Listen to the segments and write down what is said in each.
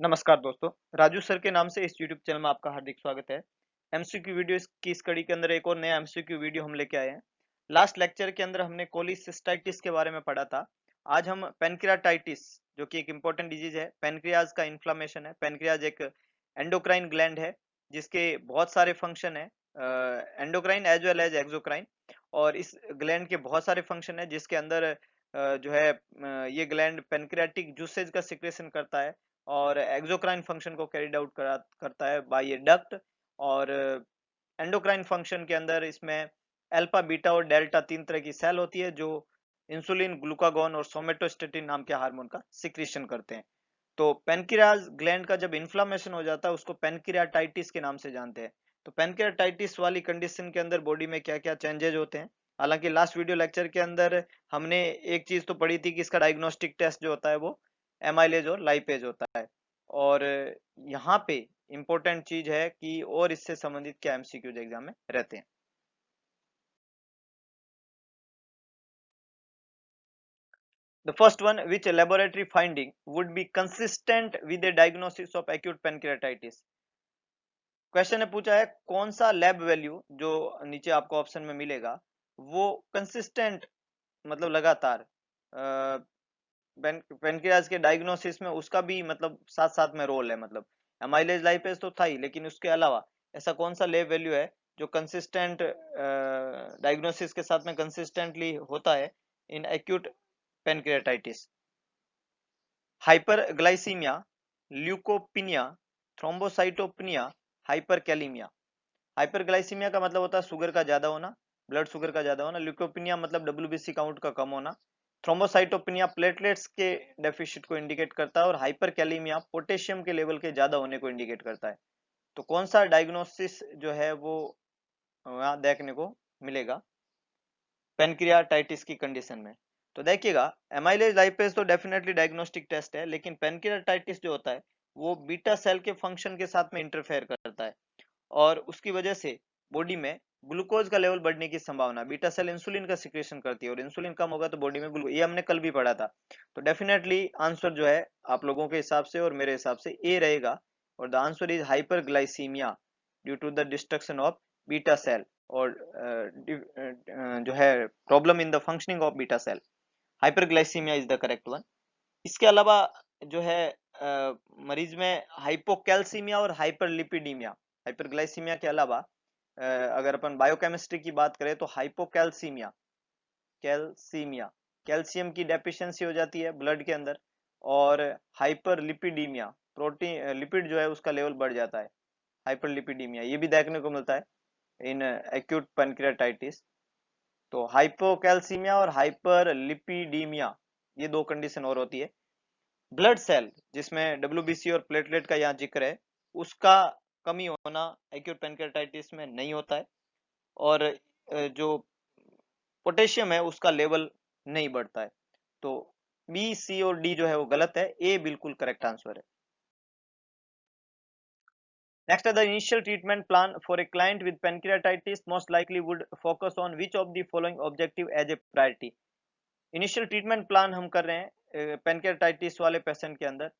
नमस्कार दोस्तों, राजू सर के नाम से इस यूट्यूब चैनल में आपका हार्दिक स्वागत है। एमसीक्यू वीडियो की इस कड़ी के अंदर एक और नया एमसीक्यू वीडियो हम लेके आए हैं। लास्ट लेक्चर के अंदर हमने कोलिसिस्टाइटिस के बारे में पढ़ा था। आज हम पेनक्रियाटाइटिस, जो कि एक इम्पोर्टेंट डिजीज है, पेनक्रियाज का इन्फ्लामेशन है। पेनक्रियाज एक एंडोक्राइन ग्लैंड है जिसके बहुत सारे फंक्शन है, endocrine as well as exocrine. और इस ग्लैंड के बहुत सारे फंक्शन है जिसके अंदर जो है ये ग्लैंड पेनक्रियाटिक जूसेज का सिक्रेशन करता है और एक्सोक्राइन फंक्शन को कैरिड आउट करता है बाय ये डक्ट। और एंडोक्राइन फंक्शन के अंदर इसमें अल्फा बीटा और डेल्टा तीन तरह की सेल होती है जो इंसुलिन, ग्लूकागॉन और सोमेटोस्टेटिन नाम के हार्मोन का सिक्रीशन करते हैं। तो पेनक्रियाज ग्लैंड का जब इन्फ्लामेशन हो जाता है उसको पेनक्रियाटाइटिस के नाम से जानते हैं। तो पेनक्रियाटाइटिस वाली कंडीशन के अंदर बॉडी में क्या क्या चेंजेज होते हैं। हालांकि लास्ट वीडियो लेक्चर के अंदर हमने एक चीज तो पढ़ी थी कि इसका डायग्नोस्टिक टेस्ट जो होता है वो एमाइलेज और लाइपेज होता है। और यहाँ पे इम्पोर्टेंट चीज है कि और इससे संबंधित क्या एमसीक्यूज एग्जाम में रहते हैं। The first one, which laboratory finding would be consistent with a diagnosis of acute pancreatitis? Question ने पूछा है कौन सा लैब वैल्यू जो नीचे आपको ऑप्शन में मिलेगा वो कंसिस्टेंट, मतलब लगातार पेनक्रियाज के डायग्नोसिस में उसका भी मतलब साथ साथ में रोल है। मतलब एमाइलेज लाइपेज तो था ही, लेकिन उसके अलावा ऐसा कौन सा लैब वैल्यू है जो कंसिस्टेंट डायग्नोसिस के साथ में कंसिस्टेंटली होता है in acute pancreatitis? Hyperglycaemia, leukopenia, thrombocytopenia, hyperkalaemia. Hyperglycaemia का मतलब होता है शुगर का ज्यादा होना, ब्लड शुगर का ज्यादा होना। ल्यूकोपिनिया मतलब डब्ल्यूबीसी काउंट का कम होना। थ्रोम्बोसाइटोपिनिया प्लेटलेट्स के डेफिशिट को इंडिकेट करता है और हाइपरकैलिमिया पोटेशियम के लेवल के ज्यादा होने को इंडिकेट करता है। तो कौन सा डायग्नोसिस जो है वो यहाँ देखने को मिलेगा पेनक्रियाटाइटिस की कंडीशन में? तो देखिएगा, एमाइलेज लाइपेज तो डेफिनेटली डायग्नोस्टिक टेस्ट है, लेकिन पेनक्रियाटाइटिस जो होता है वो बीटा सेल के फंक्शन के साथ में इंटरफेयर करता है और उसकी वजह से बॉडी में ग्लूकोज का लेवल बढ़ने की संभावना। बीटा सेल इंसुलिन का सिक्रेशन करती है और इंसुलिन कम होगा तो बॉडी में ग्लूकोज, ये हमने कल भी पढ़ा था। तो डेफिनेटली आंसर जो है आप लोगों के हिसाब से और मेरे हिसाब से ए रहेगा। और the answer is hyperglycaemia due to the destruction of beta cell और जो है problem in the functioning of beta cell. Hyperglycaemia is the correct one. इसके अलावा जो है मरीज में हाइपोकैल्सीमिया और हाइपरलिपिडीमिया। हाइपरग्लाइसीमिया के अलावा अगर अपन बायोकेमिस्ट्री की बात करें तो हाइपोकैल्सीमिया, कैल्सीमिया, कैल्शियम की डेफिशिएंसी हो जाती है ब्लड के अंदर। और हाइपरलिपिडीमिया, प्रोटीन लिपिड जो है उसका लेवल बढ़ जाता है। हाइपरलिपिडीमिया ये भी देखने को मिलता है इन एक्यूट पैनक्रियाटाइटिस। तो हाइपोकैल्सीमिया और हाइपरलिपिडीमिया ये दो कंडीशन और होती है। ब्लड सेल जिसमें डब्ल्यूबीसी और प्लेटलेट का यहाँ जिक्र है उसका कमी होना एक्यूट पैनक्रियाटाइटिस में नहीं होता है। और जो पोटेशियम है उसका लेवल नहीं बढ़ता है। तो बी, सी और डी जो है वो गलत है, ए बिल्कुल करेक्ट आंसर है। Next, the initial treatment plan for a client with pancreatitis most likely would focus on which of the following objective as a priority? Initial treatment plan हम कर रहे हैं पेनक्रियाटाइटिस वाले पेशेंट के अंदर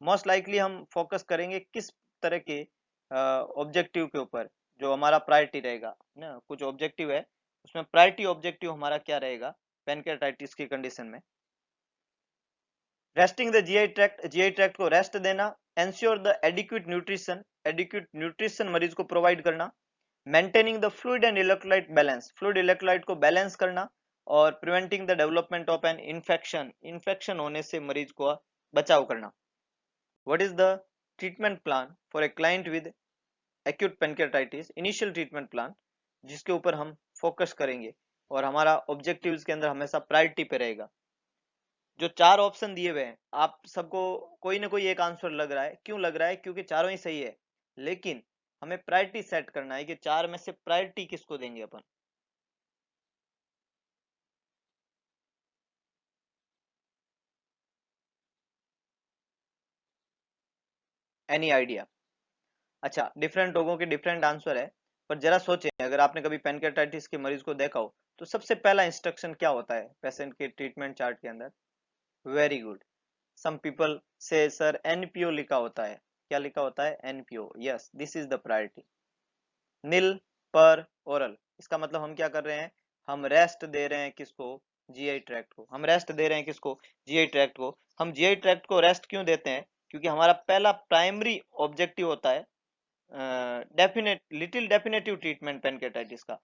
मोस्ट लाइकली हम focus करेंगे किस तरह के ऑब्जेक्टिव के ऊपर जो हमारा प्रायोरिटी रहेगा ना। कुछ ऑब्जेक्टिव है उसमें प्रायोरिटी ऑब्जेक्टिव हमारा क्या रहेगा पेनक्रियाटाइटिस की कंडीशन में? Resting the GI tract, GI tract को रेस्ट देना। Ensure the adequate nutrition, adequate nutrition मरीज को प्रोवाइड करना। Maintaining the fluid and electrolyte balance, fluid electrolyte को बैलेंस करना। और preventing the development of an infection, infection होने से मरीज को बचाव करना। What is the treatment plan for a client with acute pancreatitis? Initial treatment plan जिसके ऊपर हम फोकस करेंगे और हमारा ऑब्जेक्टिव्स के अंदर हमेशा प्रायोरिटी पे रहेगा। जो चार ऑप्शन दिए हुए हैं आप सबको कोई ना कोई एक आंसर लग रहा है। क्यों लग रहा है? क्योंकि चारों ही सही है, लेकिन हमें प्रायोरिटी सेट करना है कि चार में से प्रायोरिटी किसको देंगे अपन। Any idea? अच्छा, डिफरेंट लोगों के डिफरेंट आंसर है, पर जरा सोचें अगर आपने कभी पेनक्रियाटाइटिस के मरीज को देखा हो तो सबसे पहला इंस्ट्रक्शन क्या होता है पेशेंट के ट्रीटमेंट चार्ट के अंदर? वेरी गुड, सम पीपल से सर एनपीओ लिखा होता है, क्या लिखा होता है? NPO. Yes, this is the priority. Nil per oral, इसका मतलब हम क्या कर रहे हैं? हम रेस्ट दे रहे हैं किसको? जीआई ट्रैक्ट को। हम रेस्ट दे रहे हैं किसको? जीआई ट्रैक्ट को। हम जीआई ट्रैक्ट को रेस्ट क्यों देते हैं? क्योंकि हमारा पहला प्राइमरी ऑब्जेक्टिव होता है definite little definitive treatment pancreatitis का।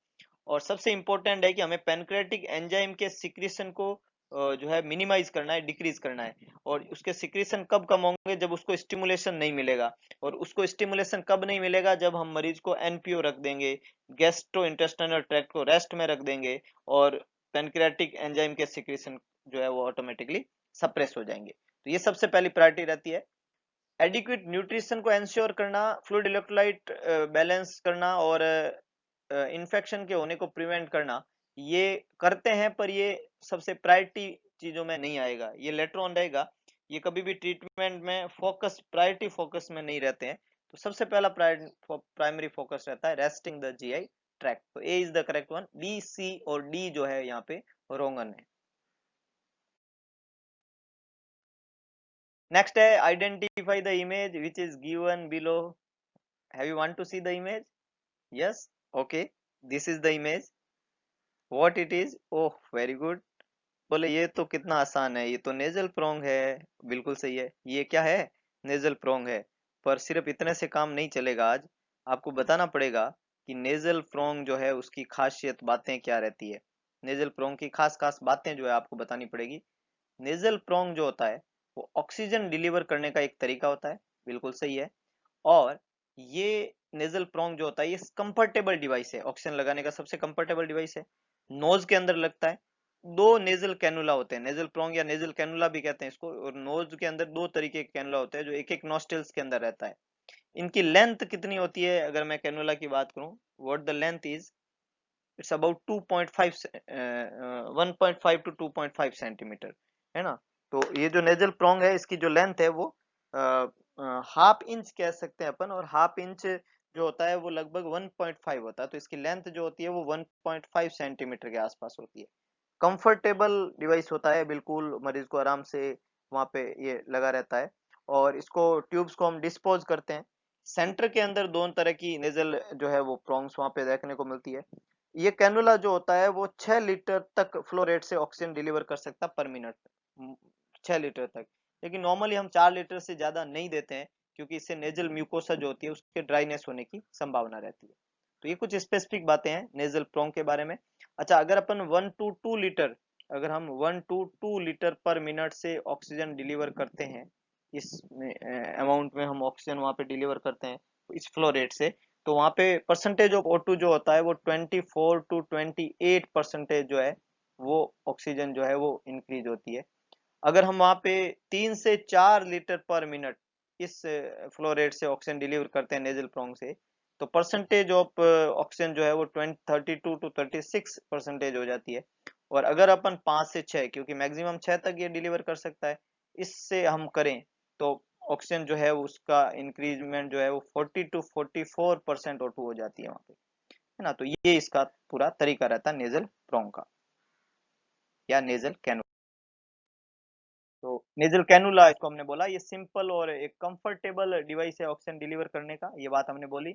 और सबसे इंपॉर्टेंट है कि हमें पैनक्रेटिक एंजाइम के सिक्रीशन को जो है मिनिमाइज करना है, डिक्रीज करना है। और उसके सिक्रीशन कब कम होंगे? जब उसको स्टिमुलेशन नहीं मिलेगा। और उसको स्टिमुलेशन कब नहीं मिलेगा? जब हम मरीज को एनपीओ रख देंगे, गैस्ट्रो इंटेस्टाइनल ट्रैक्ट को रेस्ट में रख देंगे, और पैनक्रेटिक एंजाइम के सिक्रीशन जो है वो ऑटोमेटिकली सप्रेस हो जाएंगे। तो ये सबसे पहली प्रायोरिटी रहती है। एडिक्वेट न्यूट्रिशन को एंश्योर करना, फ्लूइड इलेक्ट्रोलाइट बैलेंस करना, और इन्फेक्शन के होने को प्रिवेंट करना, ये करते हैं, पर ये सबसे प्रायोरिटी चीजों में नहीं आएगा, ये लेटर ऑन रहेगा। ये कभी भी ट्रीटमेंट में फोकस, प्रायोरिटी फोकस में नहीं रहते हैं। तो सबसे पहला प्राइमरी फोकस रहता है रेस्टिंग द जीआई ट्रैक्ट। तो A is the correct one. B, C और डी जो है यहाँ पे रोंगन है। नेक्स्ट है identify the image which is given below. Have you want to see the image? Yes, okay, this is the image. What it is? Oh, very good. बोले ये तो कितना आसान है, ये तो नेजल प्रोंग है। बिल्कुल सही है, ये क्या है? नेजल प्रोंग है। पर सिर्फ इतने से काम नहीं चलेगा आज, आपको बताना पड़ेगा कि नेजल प्रोंग जो है उसकी खासियत बातें क्या रहती है। नेजल प्रोंग की खास खास बातें जो है आपको बतानी पड़ेगी। नेजल प्रोंग जो होता है वो ऑक्सीजन डिलीवर करने का एक तरीका होता है। बिल्कुल सही है। और ये नेजल प्रोंग जो होता है ये कंफर्टेबल डिवाइस है, ऑक्सीजन लगाने का सबसे कंफर्टेबल डिवाइस है। नोज के अंदर लगता है। दो नेजल कैनुला होते हैं, नेजल प्रोंग या नेजल कैनुला भी कहते हैं इसको। और नोज के अंदर दो तरीके के कैनुला होते हैं जो एक एक नॉस्ट्रल्स के अंदर रहता है। इनकी लेंथ कितनी होती है? अगर मैं कैनुला की बात करूं, what the length is, it's about 2.5 1.5 to 2.5 centimetre, है ना। तो ये जो नेजल प्रोंग है इसकी जो लेंथ है वो हाफ इंच कह सकते हैं अपन। और हाफ इंच जो होता है वो लगभग 1.5 होता है। तो इसकी लेंथ जो होती है वो 1.5 सेंटीमीटर के आसपास होती है। कंफर्टेबल डिवाइस होता है, बिल्कुल मरीज को आराम से वहां पे ये लगा रहता है। और इसको ट्यूब्स को हम डिस्पोज करते हैं। सेंटर के अंदर दोनों तरह की नेजल जो है वो प्रोंग्स वहां पे देखने को मिलती है। ये कैनुला जो होता है वो 6 लीटर तक फ्लो रेट से ऑक्सीजन डिलीवर कर सकता है पर मिनट, 6 लीटर तक। लेकिन नॉर्मली हम 4 लीटर से ज्यादा नहीं देते हैं, क्योंकि इससे नेजल म्यूकोसा जो होती है उसके ड्राइनेस होने की संभावना रहती है। तो ये कुछ स्पेसिफिक बातें हैं नेजल प्रोंग के बारे में। अच्छा, अगर अपन 1 to 2 लीटर, अगर हम 1 to 2 लीटर पर मिनट से ऑक्सीजन डिलीवर करते हैं, इस अमाउंट में हम ऑक्सीजन वहां पे डिलीवर करते हैं इस फ्लो रेट से, तो वहां पे परसेंटेज ऑफ O2 जो होता है वो 24 to 28% जो है वो ऑक्सीजन जो है वो इंक्रीज होती है। अगर हम वहां पे 3 से 4 लीटर पर मिनट इस फ्लो रेट से ऑक्सीजन डिलीवर करते हैं नेजल प्रोंग से, तो परसेंटेज ऑफ ऑक्सीजन जो है वो 32 to 36% हो जाती है। और अगर अपन 5 से 6, क्योंकि मैक्सिमम 6 तक ये डिलीवर कर सकता है, इससे हम करें तो ऑक्सीजन जो है उसका इंक्रीजमेंट जो है वो 40 to 44% O2 हो जाती है वहां पे, है ना। तो ये इसका पूरा तरीका रहता है नेजल प्रोंग का, या नेजल कैनुला। तो नेजल कैनुला इसको हमने बोला, ये सिंपल और एक कंफर्टेबल डिवाइस है ऑक्सीजन डिलीवर करने का, ये बात हमने बोली।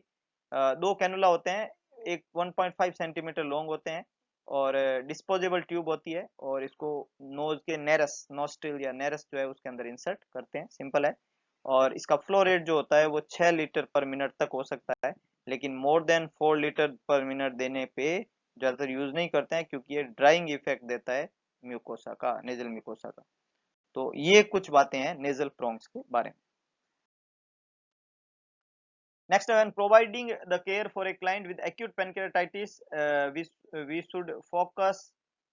दो कैनुला होते हैं, एक 1.5 सेंटीमीटर लॉन्ग होते हैं, और डिस्पोजेबल ट्यूब होती है, और इसको नोज के नेरस, नोस्ट्रिल या नेरस जो है उसके अंदर इंसर्ट करते हैं, सिंपल है। और इसका फ्लो रेट जो होता है वो 6 लीटर पर मिनट तक हो सकता है, लेकिन मोर देन 4 लीटर पर मिनट देने पे ज्यादातर यूज नहीं करते हैं, क्योंकि ये ड्राइंग इफेक्ट देता है म्यूकोसा का, नेजल म्यूकोसा का। तो ये कुछ बातें हैं नेजल प्रोंग्स के बारे में। Next, when providing the care for a client with acute pancreatitis, we should focus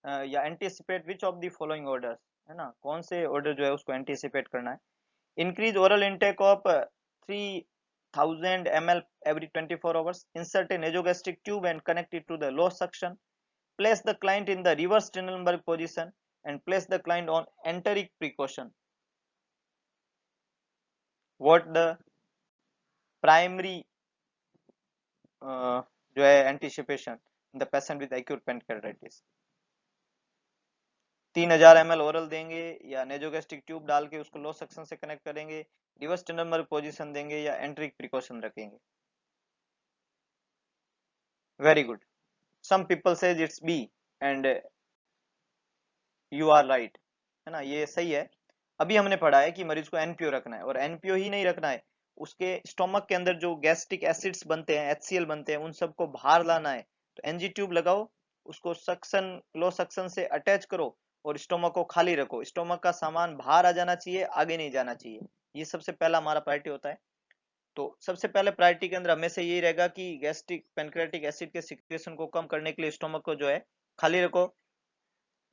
या anticipate which of the following orders, है ना, कौन से ऑर्डर जो है उसको एंटीसिपेट करना है। Increase oral intake of 3000 ml every 24 hours, insert a nasogastric tube and connect it to the low suction, place the client in the reverse Trendelenburg position, and place the client on enteric precaution. What the primary जो है anticipation in the patient with acute pancreatitis? 3000 ml oral देंगे या nasogastric tube डाल के उसको low suction से connect करेंगे, reverse Trendelenburg position देंगे या एंट्रिक प्रिकॉशन रखेंगे? Very good, some people says it's B and you are right, है ना, ये सही है। अभी हमने पढ़ा है कि मरीज को एनपीओ रखना है, और एनपीओ ही नहीं रखना है, उसके स्टोमक के अंदर जो गैस्ट्रिक एसिड्स बनते हैं, एचसीएल बनते हैं, उन सबको बाहर लाना है। तो एनजी ट्यूब लगाओ, उसको सक्शन, लो सक्शन से अटैच करो और स्टोमक को खाली रखो। स्टोमक का सामान बाहर आ जाना चाहिए, आगे नहीं जाना चाहिए। ये सबसे पहला हमारा प्रायोरिटी होता है। तो सबसे पहले प्रायोरिटी के अंदर हमेशा यही रहेगा कि गैस्ट्रिक पेनक्रियाटिक एसिड के सिक्रेशन को कम करने के लिए स्टोमक को जो है खाली रखो,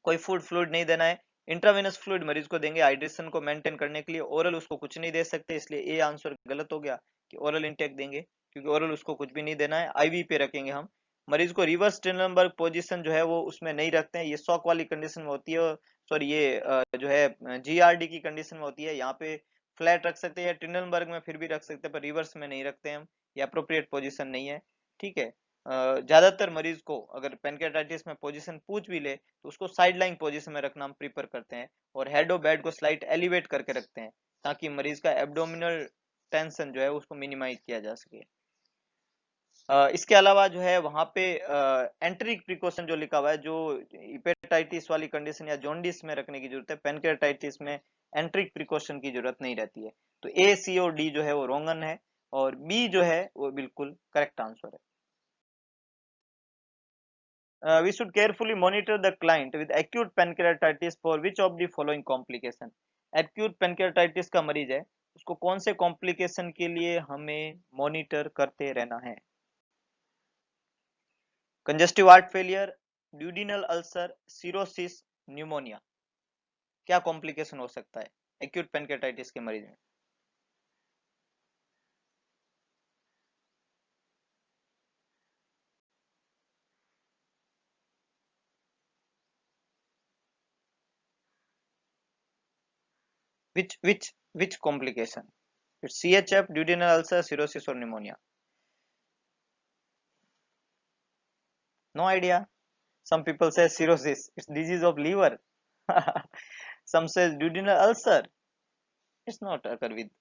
कोई फूड फ्लूइड नहीं देना है। इंट्रावेनस फ्लूइड मरीज को देंगे हाइड्रेशन को मेंटेन करने के लिए, ओरल उसको कुछ नहीं दे सकते, इसलिए ए आंसर गलत हो गया कि ओरल इंटेक देंगे, क्योंकि ओरल उसको कुछ भी नहीं देना है। आईवी पे रखेंगे हम। मरीज को रिवर्स टिनलबर्ग पोजीशन जो है वो उसमें नहीं रखते हैं, ये शॉक वाली कंडीशन में होती है, सॉरी ये जो है जीआरडी की कंडीशन में होती है। यहाँ पे फ्लैट रख सकते हैं, टिनलबर्ग में फिर भी रख सकते हैं, पर रिवर्स में नहीं रखते हैं हम, ये अप्रोप्रिएट पोजीशन नहीं है। ठीक है, ज्यादातर मरीज को अगर पेनक्रियाटाइटिस में पोजीशन पूछ भी ले तो उसको साइड लाइन पोजीशन में रखना हम प्रीफर करते हैं, और हेड और बेड को स्लाइट एलिवेट करके रखते हैं, ताकि मरीज का एब्डोमिनल टेंशन जो है उसको मिनिमाइज किया जा सके। इसके अलावा जो है वहां पे एंट्रिक प्रिकॉशन जो लिखा हुआ है, जो हिपेटाइटिस वाली कंडीशन या जॉन्डिस में रखने की जरूरत है, पेनक्रियाटाइटिस में एंट्रिक प्रिकॉशन की जरूरत नहीं रहती है। तो ए, सी और डी जो है वो रोंगन है, और बी जो है वो बिल्कुल करेक्ट आंसर है। We should carefully monitor the client with acute pancreatitis for which of the following complication? Acute pancreatitis का मरीज है, उसको कौन से कॉम्प्लिकेशन के लिए हमें मॉनिटर करते रहना है? Congestive heart failure, duodenal ulcer, cirrhosis, pneumonia. क्या कॉम्प्लिकेशन हो सकता है एक्यूट पेनक्रियाटाइटिस के मरीज में? which complication? It's CHF, duodenal ulcer, cirrhosis or pneumonia? No idea. Some people say cirrhosis, it's disease of liver. Some says duodenal ulcer, it's not occur with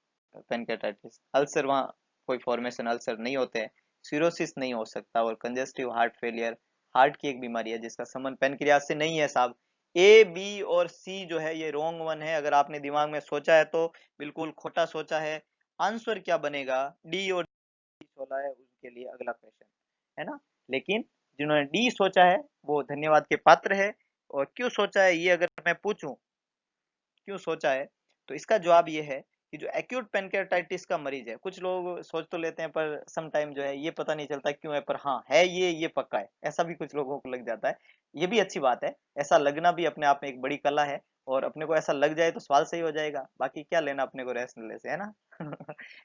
pancreatitis. Ulcer वहाँ कोई formation ulcer नहीं होते हैं, cirrhosis नहीं हो सकता, और congestive heart failure heart की एक बीमारी है जिसका संबंध पेनक्रियास से नहीं है साहब। ए, बी और सी जो है ये रॉन्ग वन है, अगर आपने दिमाग में सोचा है तो बिल्कुल खोटा सोचा है। आंसर क्या बनेगा? डी और डी सोचा है उनके लिए अगला क्वेश्चन, है ना। लेकिन जिन्होंने डी सोचा है वो धन्यवाद के पात्र है। और क्यों सोचा है ये अगर मैं पूछूं, क्यों सोचा है, तो इसका जवाब ये है कि जो एक्यूट पेनक्रियाटाइटिस का मरीज है, कुछ लोग सोच तो लेते हैं पर सम टाइम जो है ये पता नहीं चलता क्यों है, पर हाँ है ये पक्का है, ऐसा भी कुछ लोगों को लग जाता है। ये भी अच्छी बात है, ऐसा लगना भी अपने आप में एक बड़ी कला है, और अपने को ऐसा लग जाए तो सवाल सही हो जाएगा, बाकी क्या लेना अपने को रैशनल से, है ना।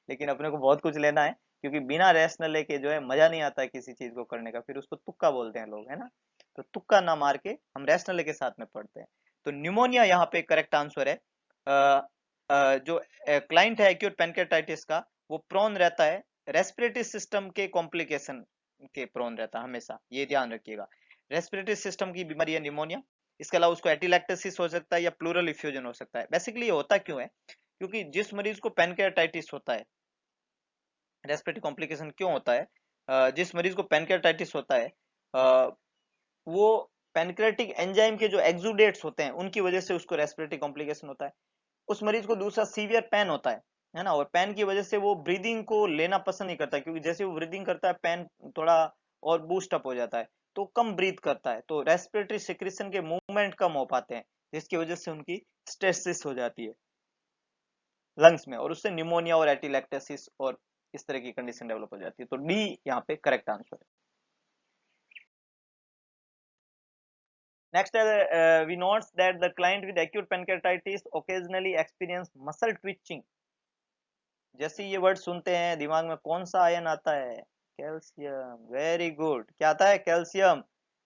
लेकिन अपने को बहुत कुछ लेना है, क्योंकि बिना रैशनल के जो है मजा नहीं आता है किसी चीज को करने का, फिर उसको तुक्का बोलते हैं लोग, है ना। तो तुक्का ना मार के हम रैशनल के साथ में पढ़ते हैं। तो न्यूमोनिया यहाँ पे करेक्ट आंसर है। जो क्लाइंट है एक्यूट पेनक्रियाटाइटिस का, वो प्रोन रहता है रेस्पिरेटरी सिस्टम के कॉम्प्लिकेशन के, प्रोन रहता है हमेशा, ये ध्यान रखिएगा। रेस्पिरेटरी सिस्टम की बीमारी है न्यूमोनिया। इसके अलावा उसको एटिलैक्टोसिस हो सकता है या प्लूरल इफ्यूजन हो सकता है। बेसिकली ये होता क्यों है, क्योंकि जिस मरीज को पेनक्रियाटाइटिस होता है, रेस्पिरेटरी कॉम्प्लिकेशन क्यों होता है, जिस मरीज को पेनक्रियाटाइटिस होता है, वो पेनक्रियाटिक एंजाइम के जो एक्सुडेट्स होते हैं उनकी वजह से उसको रेस्पिरेटरी कॉम्प्लिकेशन होता है। उस मरीज को दूसरा सीवियर पेन होता है ना, और पेन की वजह से वो ब्रीदिंग को लेना पसंद नहीं करता, क्योंकि जैसे वो ब्रीदिंग करता है पेन थोड़ा और बूस्ट अप हो जाता है, तो कम ब्रीथ करता है, तो रेस्पिरेटरी सिक्रेशन के मूवमेंट कम हो पाते हैं, जिसकी वजह से उनकी स्ट्रेसिस हो जाती है लंग्स में, और उससे निमोनिया और एटिलैक्टोसिस और इस तरह की कंडीशन डेवलप हो जाती है। तो डी यहाँ पे करेक्ट आंसर है। Next, we note that the client with acute pancreatitis occasionally experience muscle twitching. जैसे ये वर्ड सुनते हैं दिमाग में कौन सा आयन आता है? कैल्शियम। वेरी गुड, क्या आता है? कैल्शियम।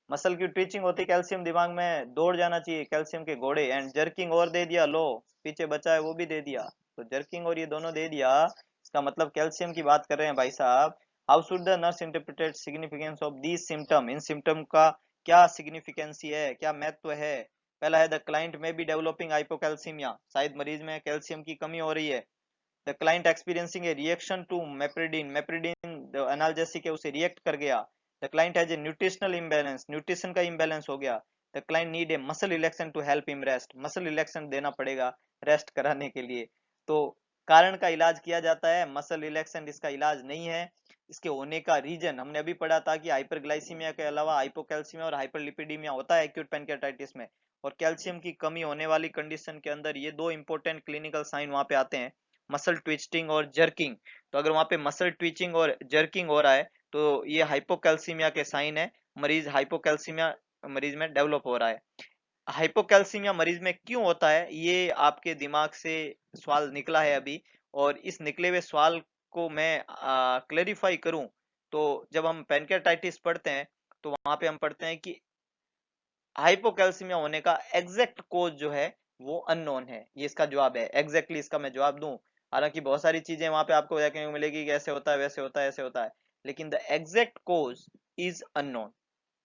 मसल की ट्विचिंग होती है, कैल्शियम दिमाग में दौड़ जाना चाहिए, कैल्शियम के घोड़े। एंड जर्किंग और दे दिया, लो पीछे बचा है वो भी दे दिया, तो जर्किंग और ये दोनों दे दिया, इसका मतलब कैल्शियम की बात कर रहे हैं भाई साहब। How should the nurse interpret significance of these symptom? इन सिम्टम का क्या सिग्निफिकेंसी है, क्या महत्व है? पहला है the client may be developing hypocalcaemia, शायद मरीज में कैल्शियम की कमी हो रही है। The client experiencing a reaction to meperidine, meperidine जो एनाल्जेसिक है उसे रिएक्ट कर गया। The client has a nutritional imbalance, nutrition का इम्बैलेंस हो गया। The client need a muscle relaxant to help him rest, muscle relaxant देना पड़ेगा रेस्ट कराने के लिए। तो कारण का इलाज किया जाता है, मसल रिलैक्सेंट इसका इलाज नहीं है। इसके होने का रीजन हमने अभी पढ़ा था कि हाइपरग्लाइसीमिया के अलावा हाइपोकैल्सीमिया और हाइपरलिपिडीमिया होता है एक्यूट पैनक्रेटाइटिस में, और कैल्शियम की कमी होने वाली कंडीशन के अंदर ये दो इंपॉर्टेंट क्लिनिकल साइन वहां पे आते हैं, मसल ट्विस्टिंग और जर्किंग। तो अगर वहां पे मसल ट्विचिंग और जर्किंग हो रहा है तो ये हाइपोकैल्सीमिया के साइन है, मरीज हाइपोकैल्सीमिया मरीज में डेवलप हो रहा है। हाइपोकैल्सीमिया मरीज में क्यों होता है, ये आपके दिमाग से सवाल निकला है अभी, और इस निकले हुए सवाल को मैं क्लेरिफाई करूं तो जब हम पैनक्रेटाइटिस पढ़ते हैं तो वहां पे हम पढ़ते हैं कि हाइपोकैल्सीमिया होने का एग्जैक्ट कोज जो है वो अननोन है। ये इसका जवाब है, एग्जैक्टली इसका मैं जवाब दूं, हालांकि बहुत सारी चीजें वहां पे आपको देखने को मिलेगी कि ऐसे होता है वैसे होता है ऐसे होता है, लेकिन the exact cause is unknown.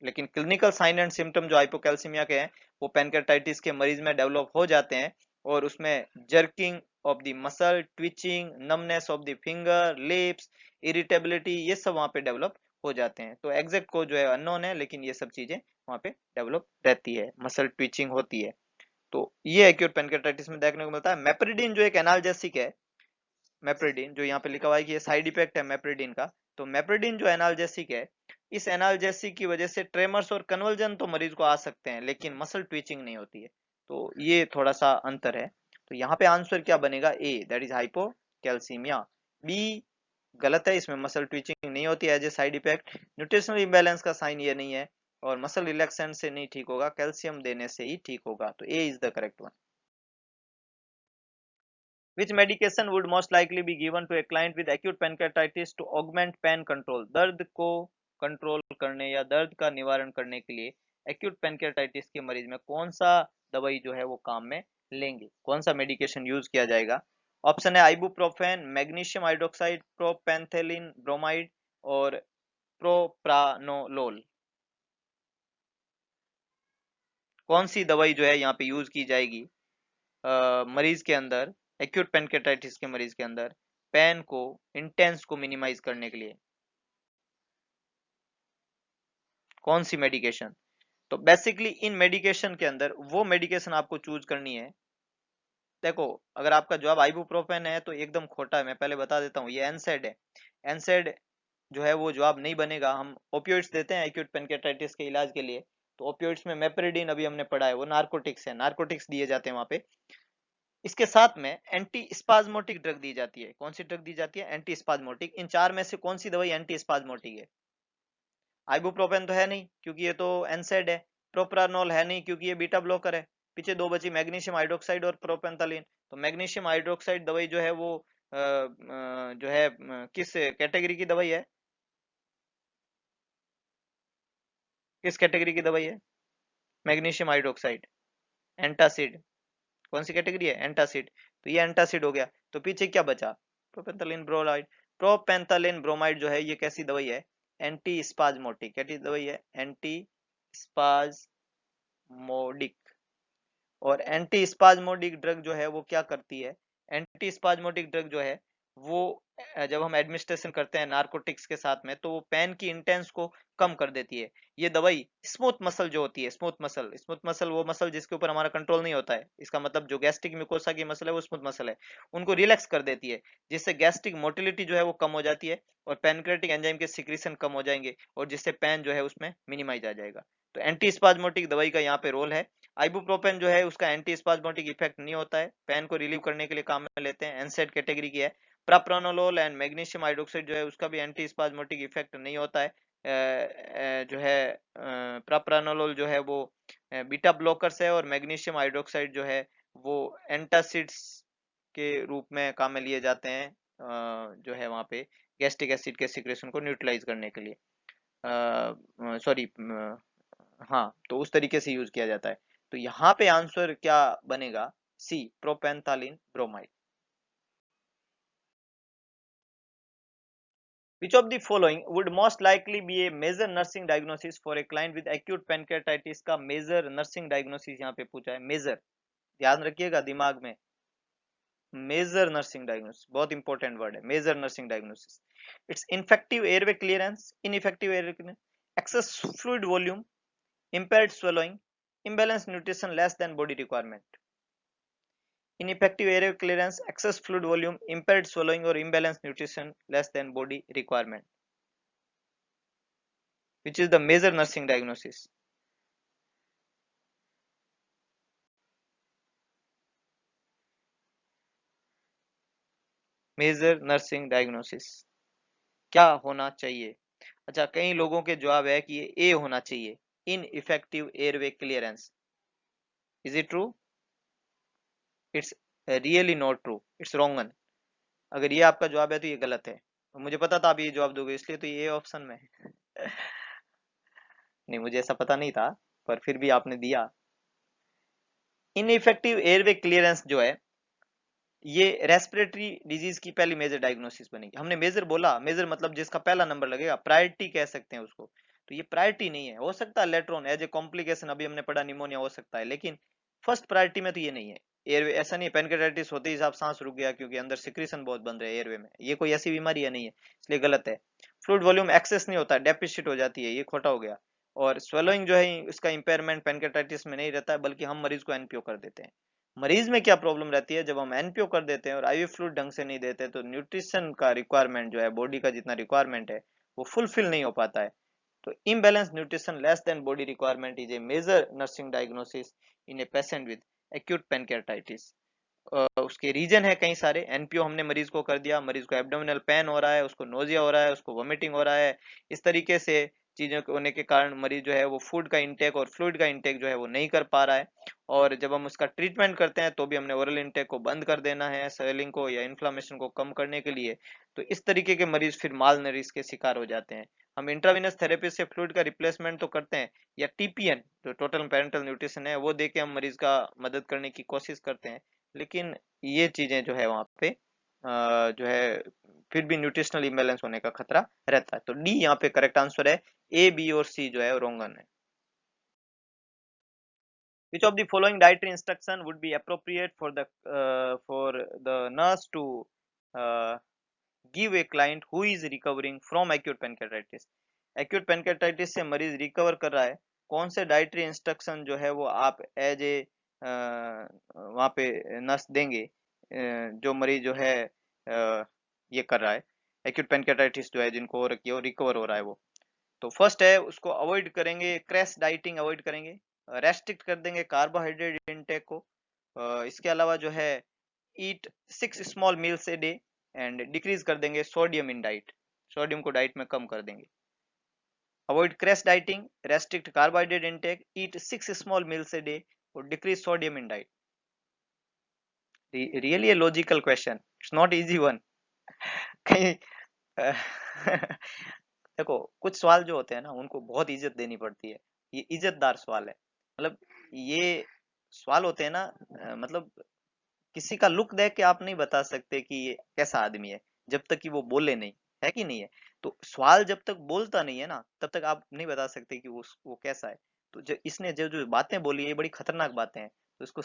लेकिन क्लिनिकल साइन एंड सिम्टम जो हाइपोकैल्सीमिया के हैं वो पैनक्रेटाइटिस के मरीज में डेवलप हो जाते हैं, और उसमें jerking of the muscle, twitching, numbness of the finger, lips, irritability, ये सब वहां पे डेवलप हो जाते हैं। तो एग्जैक्ट को जो है अननोन है, लेकिन ये सब चीजें वहां पे डेवलप रहती है, मसल ट्विचिंग होती है। तो ये एक्यूट पैनक्रेटाइटिस में देखने को मिलता है। मेप्रिडिन जो एक एनाल्जेसिक है, मेप्रिडिन जो यहाँ पे लिखा हुआ है कि ये साइड इफेक्ट है मेप्रिडिन का, तो मेप्रिडिन जो एनाल्जेसिक है, इस एनाल्जेसिक की वजह से ट्रेमर्स और कन्वर्जन तो मरीज को आ सकते हैं, लेकिन मसल ट्विचिंग नहीं होती है। तो ये थोड़ा सा अंतर है। तो यहाँ पे आंसर क्या बनेगा, A that is hypocalcaemia. B गलत है, इसमें मसल ट्विचिंग नहीं होती है as a side effect, nutritional imbalance का साइन ये नहीं है, और मसल रिलैक्सेंट से नहीं ठीक होगा, कैल्शियम देने से ही ठीक होगा। तो A is the correct one. Which medication would most likely be given to a client with acute pancreatitis to augment pain control? दर्द को कंट्रोल करने या दर्द का निवारण करने के लिए acute pancreatitis के मरीज में कौन सा दवाई जो है वो काम में लेंगे, कौन सा मेडिकेशन यूज किया जाएगा? ऑप्शन है आइबुप्रोफेन, मैग्नीशियम हाइड्रोक्साइड, प्रोपेंथेलिन ब्रोमाइड और प्रोप्रानोलोल। कौन सी दवाई जो है यहाँ पे यूज की जाएगी मरीज के अंदर, एक्यूट पेनकेटाइटिस के मरीज के अंदर पेन को, इंटेंस को मिनिमाइज करने के लिए? कौन सी मेडिकेशन? तो बेसिकली इन मेडिकेशन के अंदर वो मेडिकेशन आपको चूज करनी है। देखो, अगर आपका जवाब आइबुप्रोफेन है तो एकदम खोटा है, मैं पहले बता देता हूँ, ये एनसेड है। एनसेड जो है वो जवाब नहीं बनेगा। हम ओपियोइड्स देते हैं एक्यूट पेनकेटाइटिस के इलाज के लिए, तो ओपियोइड्स में मेप्रिडिन अभी हमने पढ़ा है, वो नार्कोटिक्स है, नार्कोटिक्स दिए जाते हैं वहां पे। इसके साथ में एंटी स्पाज्मोटिक ड्रग दी जाती है। कौन सी ड्रग दी जाती है? Anti spasmodic. इन चार में से कौन सी दवाई एंटी स्पाज्मोटिक है? आइबुप्रोपेन तो है नहीं क्योंकि ये तो एनसेड है। प्रोप्रानोल है नहीं क्योंकि ये बीटा ब्लॉकर है। पीछे दो बची, मैग्नीशियम हाइड्रोक्साइड और प्रोपेंथलिन। तो मैग्नीशियम हाइड्रोक्साइड दवाई जो है वो जो है किस कैटेगरी की दवाई है? किस कैटेगरी की दवाई है मैग्नीशियम हाइड्रोक्साइड? एंटासिड। कौन सी कैटेगरी है? एंटासिड। तो ये एंटासिड हो गया। तो पीछे क्या बचा? प्रोपेंथलिन ब्रोमाइड। प्रोपेंथलिन ब्रोमाइड जो है ये कैसी दवाई है? Anti spasmodic. कैसी दवाई है? Anti spasmodic. और एंटी स्पाज्मोडिक ड्रग जो है वो क्या करती है? एंटी स्पाज्मोडिक ड्रग जो है वो जब हम एडमिनिस्ट्रेशन करते हैं नार्कोटिक्स के साथ में तो वो पेन की इंटेंस को कम कर देती है। ये दवाई स्मूथ मसल जो होती है, स्मूथ मसल वो मसल जिसके ऊपर हमारा कंट्रोल नहीं होता है, इसका मतलब जो गैस्ट्रिक म्यूकोसा की मसल है वो स्मूथ मसल है, उनको रिलैक्स कर देती है, जिससे गैस्ट्रिक मोटिलिटी जो है वो कम हो जाती है और पैनक्रेटिक एंजाइम के सिक्रीशन कम हो जाएंगे, और जिससे पेन जो है उसमें मिनिमाइज आ जाएगा। तो एंटी स्पाज्मोटिक दवाई का यहाँ पे रोल है। आइबुप्रोपेन जो है उसका एंटी स्पाज्मोटिक इफेक्ट नहीं होता है, पेन को रिलीव करने के लिए काम में लेते हैं, एनसेड कैटेगरी की है। प्रोप्रानोलोल एंड मैग्नीशियम हाइड्रोक्साइड जो है उसका भी एंटी स्पाज्मोटिक इफेक्ट नहीं होता है। जो है प्रोप्रानोलोल जो है वो बीटा ब्लॉकर्स है, और मैग्नीशियम हाइड्रोक्साइड जो है वो एंटासिड्स के रूप में काम में लिए जाते हैं, जो है वहाँ पे गैस्ट्रिक एसिड के सिक्रेशन को न्यूट्रलाइज करने के लिए, सॉरी, हाँ, तो उस तरीके से यूज किया जाता है। तो यहाँ पे आंसर क्या बनेगा? सी, प्रोपेंथालिन bromide. Which of the following would most likely be a major nursing diagnosis for a client with acute pancreatitis? का major nursing diagnosis यहाँ पे पूछा है, major, ध्यान रखिएगा दिमाग में, मेजर नर्सिंग डायग्नोसिस बहुत इंपॉर्टेंट वर्ड है, major nursing diagnosis. It's ineffective airway clearance, ineffective airway clearance, excess fluid volume, impaired swallowing, imbalanced nutrition less than body requirement. Ineffective airway clearance, excess fluid volume, impaired swallowing or imbalanced nutrition less than body requirement. Which is the major nursing diagnosis? Major nursing diagnosis क्या होना चाहिए? अच्छा, कई लोगों के जवाब है कि ये ए होना चाहिए, ineffective airway clearance. Is it true? It's really not true, it's wrong. अगर ये आपका जवाब है तो ये गलत है. मुझे पता था आप ये जवाब दोगे, इसलिए तो ये ऑप्शन में है. नहीं, मुझे ऐसा पता नहीं था, पर फिर भी आपने दिया. इनइफेक्टिव एयरवे क्लियरेंस जो है, ये रेस्पिरेटरी डिजीज की पहली मेजर डायग्नोसिस बनेगी. हमने मेजर बोला, मेजर मतलब जिसका पहला नंबर लगेगा, प्रायोरिटी कह सकते हैं उसको. तो ये प्रायोरिटी नहीं है, हो सकता है later on as a complication, अभी हमने पढ़ा निमोनिया हो सकता है, लेकिन फर्स्ट प्रायोरिटी में तो ये नहीं है. एयरवे ऐसा नहीं है पेनक्रेटाइटिस होते ही साहब सांस रुक गया क्योंकि अंदर सिक्रीशन बहुत बन रहा है एयरवे में, ये कोई ऐसी बीमारी है नहीं है, इसलिए गलत है. फ्लूइड वॉल्यूम एक्सेस नहीं होता, डेफिशिट हो जाती है, ये खोटा हो गया. और स्वेलोइंग जो है इसका इंपेयरमेंट पेनक्रेटाइटिस में नहीं रहता है, बल्कि हम मरीज को एनपीओ कर देते हैं. मरीज में क्या प्रॉब्लम रहती है, जब हम एनपीओ कर देते हैं और आईवी फ्लूइड ढंग से नहीं देते तो न्यूट्रिशन का रिक्वायरमेंट जो है, बॉडी का जितना रिक्वायरमेंट है वो फुलफिल नहीं हो पाता है. तो imbalance nutrition less than body requirement is a major nursing diagnosis in a patient with acute pancreatitis. उसके रीजन है कई सारे. एनपीओ हमने मरीज को कर दिया, मरीज को एब्डोमिनल पेन हो रहा है, उसको नोजिया हो रहा है, उसको वोमिटिंग हो रहा है, इस तरीके से चीजों के होने के कारण मरीज जो है वो फूड का इंटेक और फ्लूइड का इंटेक जो है वो नहीं कर पा रहा है. और जब हम उसका ट्रीटमेंट करते हैं तो भी हमने ओरल इंटेक को बंद कर देना है स्वेलिंग को या इन्फ्लामेशन को कम करने के लिए. तो इस तरीके के मरीज फिर मालनरिश के शिकार हो जाते हैं. हम इंट्रावेनस थेरेपी से फ्लूइड का रिप्लेसमेंट तो करते हैं, या टीपीएन जो टोटल पेरेंटल न्यूट्रिशन है वो देके हम मरीज का मदद करने की कोशिश करते हैं, लेकिन ये चीजें जो है वहाँ पे जो है फिर भी न्यूट्रिशनल इम्बैलेंस होने का खतरा रहता है. तो डी यहाँ पे करेक्ट आंसर है, ए बी और सी जो है रॉन्ग है. Which of the following dietary instruction would be appropriate for the nurse to uh, give a client who is recovering from acute pancreatitis? acute pancreatitis से मरीज recover कर रहा है, कौन से डाइटरी इंस्ट्रक्शन जो है वो आप एज ए वहाँ पे नर्स देंगे जो मरीज जो है ये कर रहा है, एक्यूट पेनक्रेटाइटिस जो है जिनको हो रखी है, रिकवर हो रहा है वो. तो फर्स्ट है उसको अवॉइड करेंगे, क्रैश डाइटिंग अवॉइड करेंगे, रेस्ट्रिक्ट कर देंगे कार्बोहाइड्रेट इनटेक को. इसके अलावा जो है eat 6 small meals a day and decrease कर देंगे सोडियम इन डाइट, सोडियम को डाइट में कम कर देंगे. Avoid crash dieting, restrict carbohydrate intake, eat 6 small meals a day और decrease sodium in diet. Really a logical question, it's not easy one. कहीं देखो कुछ सवाल जो होते हैं ना उनको बहुत इज्जत देनी पड़ती है, ये इज्जतदार सवाल है. मतलब ये सवाल होते हैं ना, मतलब किसी का लुक देख के आप नहीं बता सकते कि ये कैसा आदमी है जब तक कि वो बोले नहीं, है कि नहीं है. तो सवाल जब तक बोलता नहीं है ना तब तक आप नहीं बता सकते कि वो कैसा है. तो जो इसने जो जो बातें बोली है ये बड़ी खतरनाक बातें हैं, तो इसको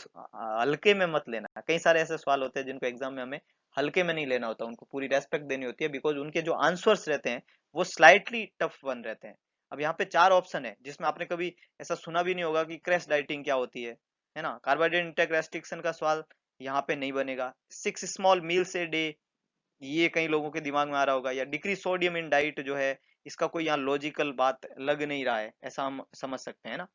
हल्के में मत लेना. कई सारे ऐसे सवाल होते हैं जिनको एग्जाम में हमें हल्के में नहीं लेना होता, उनको पूरी रेस्पेक्ट देनी होती है, बिकॉज उनके जो आंसर्स रहते हैं वो स्लाइटली टफ वन रहते हैं. अब यहाँ पे 4 ऑप्शन है जिसमें आपने कभी ऐसा सुना भी नहीं होगा कि क्रैश डाइटिंग क्या होती है ना. कार्बोहाइड्रेट इंटेक रेस्ट्रिक्शन का सवाल यहाँ पे नहीं बनेगा. 6 स्मॉल मील्स ए डे ये कई लोगों के दिमाग में आ रहा होगा, या डिक्रीज सोडियम इन डाइट जो है इसका कोई यहाँ लॉजिकल बात लग नहीं रहा है, ऐसा हम समझ सकते हैं ना.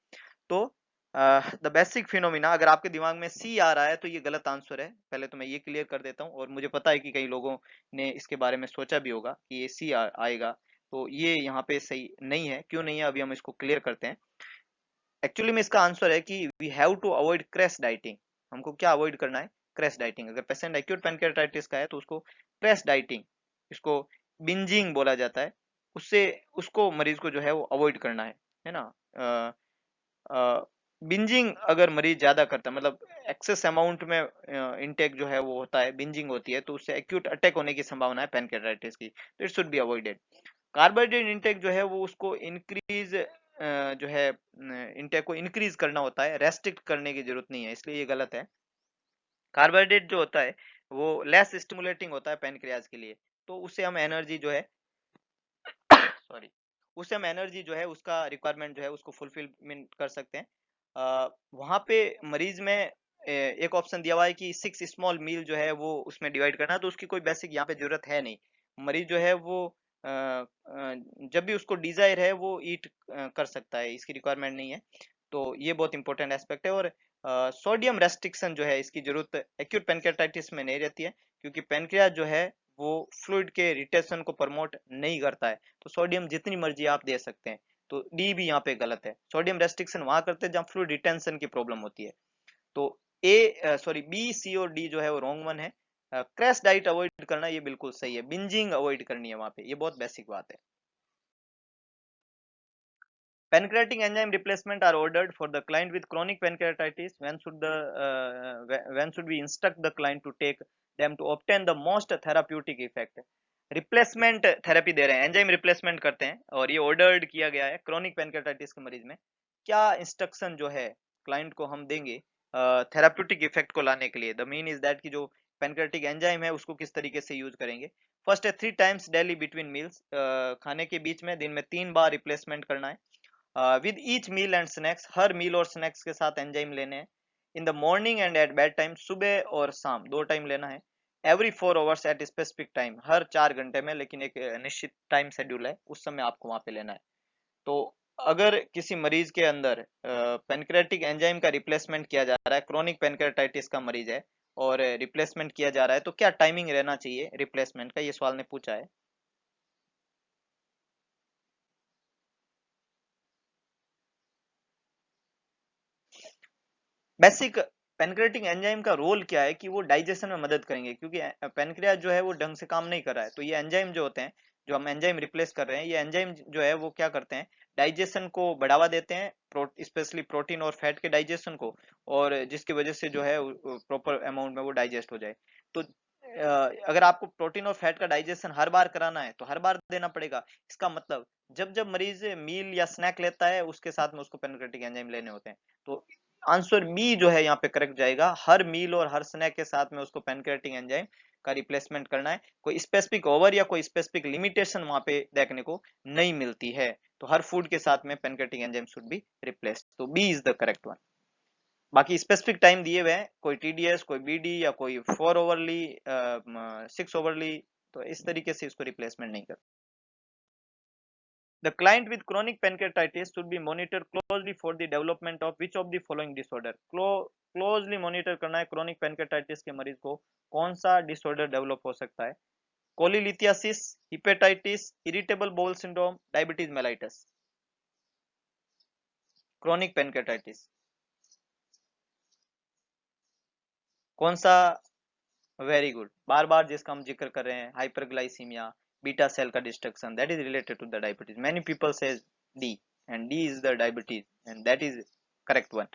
तो द बेसिक फिनोमिना, अगर आपके दिमाग में सी आ रहा है तो ये गलत आंसर है, पहले तो मैं ये क्लियर कर देता हूँ. और मुझे पता है कि कई लोगों ने इसके बारे में सोचा भी होगा कि ये सी आएगा, तो ये यहाँ पे सही नहीं है. क्यों नहीं है अभी हम इसको क्लियर करते हैं. एक्चुअली में इसका आंसर है कि we have to avoid crash dieting. हमको क्या अवॉइड करना है, क्रैश डाइटिंग. अगर पेशेंट एक्यूट पैनक्रेटाइटिस का है तो उसको क्रैश डाइटिंग, इसको बिंजिंग बोला जाता है, उससे उसको मरीज को जो है वो अवॉइड करना है ना. बिंजिंग अगर मरीज ज्यादा करता है, मतलब एक्सेस अमाउंट में इनटेक जो है वो होता है, बिंजिंग होती है, तो उससे एक्यूट अटैक होने की संभावना है पैनक्रेटाइटिस की, तो it should be avoided. Carbohydrate intake जो है वो उसको इंक्रीज जो है इंटेक को इंक्रीज करना होता है, रेस्ट्रिक्ट करने की जरूरत नहीं है, इसलिए ये गलत है। कार्बोहाइड्रेट जो होता है वो लेस स्टिमुलेटिंग होता है पैनक्रियाज के लिए, तो उससे हम एनर्जी जो है सॉरी उससे हम एनर्जी जो है उसका रिक्वायरमेंट जो है उसको फुलफिलमेंट कर सकते हैं। वहां पे मरीज में एक ऑप्शन दिया हुआ है कि 6 स्मॉल मील जो है वो उसमें डिवाइड करना, तो उसकी कोई बेसिक यहाँ पे जरूरत है नहीं। मरीज जो है वो जब भी उसको डिजायर है वो ईट कर सकता है, इसकी रिक्वायरमेंट नहीं है। तो ये बहुत इंपॉर्टेंट एस्पेक्ट है। और सोडियम रेस्ट्रिक्शन जो है इसकी जरूरत एक्यूट पेनक्रेटाइटिस में नहीं रहती है, क्योंकि पेनक्रियाज जो है वो फ्लूइड के रिटेंशन को प्रमोट नहीं करता है, तो सोडियम जितनी मर्जी आप दे सकते हैं। तो डी भी यहाँ पे गलत है, सोडियम रेस्ट्रिक्शन वहां करते हैं जहाँ फ्लूइड रिटेंशन की प्रॉब्लम होती है। तो बी सी और डी जो है वो रॉन्ग वन है। क्रैश डाइट अवॉइड करना ये बिल्कुल सही है, बिंजिंग अवॉइड करनी है वहां पे, ये बहुत बेसिक बात है। Pancreatic enzyme replacement are ordered for the client with chronic pancreatitis. When should we instruct the client to take them to obtain the most therapeutic effect? Replacement therapy दे रहे हैं, एंजाइम रिप्लेसमेंट करते हैं, और ये ordered किया गया है क्रोनिक पेनक्रेटाइटिस के मरीज में। क्या इंस्ट्रक्शन जो है क्लाइंट को हम देंगे थेराप्यूटिक इफेक्ट को लाने के लिए? द मीन इज दैट कि जो पेनक्रेटिक एंजाइम है उसको किस तरीके से यूज करेंगे। फर्स्ट है 3 टाइम्स डेली बिटवीन मील्स, खाने के बीच में दिन में 3 बार रिप्लेसमेंट करना है। With each meal and snacks, हर मील और स्नैक्स के साथ एंजाइम लेने हैं। In the morning and at bed time, सुबह और शाम 2 टाइम लेना है। Every 4 hours at specific time, हर 4 घंटे में, लेकिन एक निश्चित टाइम शेड्यूल है, उस समय आपको वहां पे लेना है। तो अगर किसी मरीज के अंदर पेनक्रेटिक एंजाइम का रिप्लेसमेंट किया जा रहा है, क्रोनिक पेनक्रेटाइटिस का मरीज है और रिप्लेसमेंट किया जा रहा है, तो क्या टाइमिंग रहना चाहिए रिप्लेसमेंट का, ये सवाल ने पूछा है। बेसिक पेनक्रेटिक एंजाइम का रोल क्या है कि वो डाइजेशन में मदद करेंगे, क्योंकि पेनक्रियाज जो है वो ढंग से काम नहीं कर रहा है, तो ये एंजाइम जो होते हैं, जो हम एंजाइम रिप्लेस कर रहे हैं, ये एंजाइम जो है वो क्या करते हैं, डाइजेशन को बढ़ावा देते हैं, स्पेशली प्रोटीन और फैट के डाइजेशन को, और जिसकी वजह से जो है प्रॉपर अमाउंट में वो डाइजेस्ट हो जाए। तो अगर आपको प्रोटीन और फैट का डाइजेशन हर बार कराना है तो हर बार देना पड़ेगा। इसका मतलब जब जब मरीज मील या स्नैक लेता है उसके साथ में उसको पेनक्रेटिक एंजाइम लेने होते हैं। तो आंसर बी जो है यहाँ पे करेक्ट जाएगा, हर मील और हर स्नैक के साथ में उसको पेनक्रेटिक एंजाइम का रिप्लेसमेंट करना है। कोई स्पेसिफिक ओवर या कोई स्पेसिफिक लिमिटेशन वहां पे देखने को नहीं मिलती है, तो हर फूड के साथ में pancreatic enzyme should be replaced, तो B is the correct one. बाकी स्पेसिफिक टाइम दिए हुए हैं, कोई टीडीएस, कोई बीडी, या कोई 4 ओवरली 6 ओवरली, तो इस तरीके से इसको रिप्लेसमेंट नहीं करते। The client with chronic pancreatitis should be monitored closely for the development of which of the following disorder? Closely monitor करना है क्रोनिक पेनक्रेटाइटिस के मरीज को, कौन सा डिसऑर्डर डेवलप हो सकता है? Cholelithiasis, hepatitis, irritable bowel syndrome, diabetes mellitus. Chronic pancreatitis कौन सा? वेरी गुड, बार बार जिसका हम जिक्र कर रहे हैं, हाइपरग्लाइसीमिया, बीटा सेल का destruction, that is related to the diabetes. Many people से D, and D is the diabetes, and that is correct one.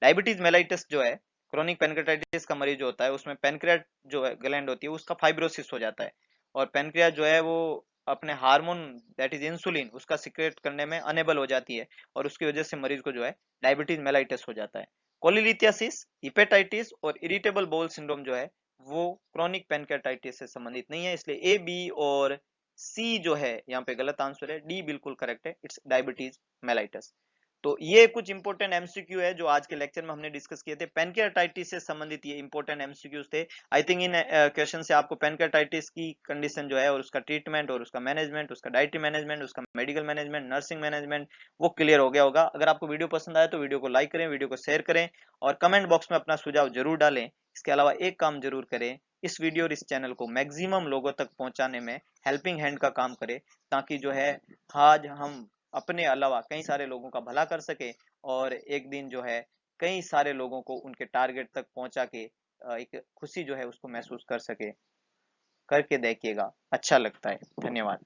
Diabetes mellitus जो है, क्रोनिक पेनक्रेटाइटिस का मरीज जो होता है उसमें पेनक्रियाट जो है ग्लैंड होती है उसका फाइब्रोसिस हो जाता है, और पेनक्रियाट जो है वो अपने हार्मोन दैट इज इंसुलिन उसका सिक्रेट करने में अनेबल हो जाती है, और उसकी वजह से मरीज को जो है डायबिटीज मेलाइटिस हो जाता है। कोलिलिथियासिस, हिपेटाइटिस और इरिटेबल बाउल सिंड्रोम जो है वो क्रोनिक पेनक्रेटाइटिस से संबंधित नहीं है, इसलिए ए, बी और सी जो है यहाँ पे गलत आंसर है, डी बिल्कुल करेक्ट है, इट्स डायबिटीज मेलाइटस। तो ये कुछ इंपॉर्टेंट एमसीक्यू है जो आज के लेक्चर में हमने डिस्कस किए थे, पेनक्रेटाइटिस से संबंधित ये इंपॉर्टेंट एमसीक्यूज थे। आई थिंक इन क्वेश्चन से आपको पेनक्रेटाइटिस की कंडीशन जो है और उसका ट्रीटमेंट और उसका मैनेजमेंट, उसका डाइटरी मैनेजमेंट, उसका मेडिकल मैनेजमेंट, नर्सिंग मैनेजमेंट, वो क्लियर हो गया होगा। अगर आपको वीडियो पसंद आया तो वीडियो को लाइक करें, वीडियो को शेयर करें, और कमेंट बॉक्स में अपना सुझाव जरूर डालें। इसके अलावा एक काम जरूर करें, इस वीडियो और इस चैनल को मैक्सिमम लोगों तक पहुंचाने में हेल्पिंग हैंड का काम करें, ताकि जो है आज हम अपने अलावा कई सारे लोगों का भला कर सके, और एक दिन जो है कई सारे लोगों को उनके टारगेट तक पहुंचा के एक खुशी जो है उसको महसूस कर सके। करके देखिएगा, अच्छा लगता है। धन्यवाद।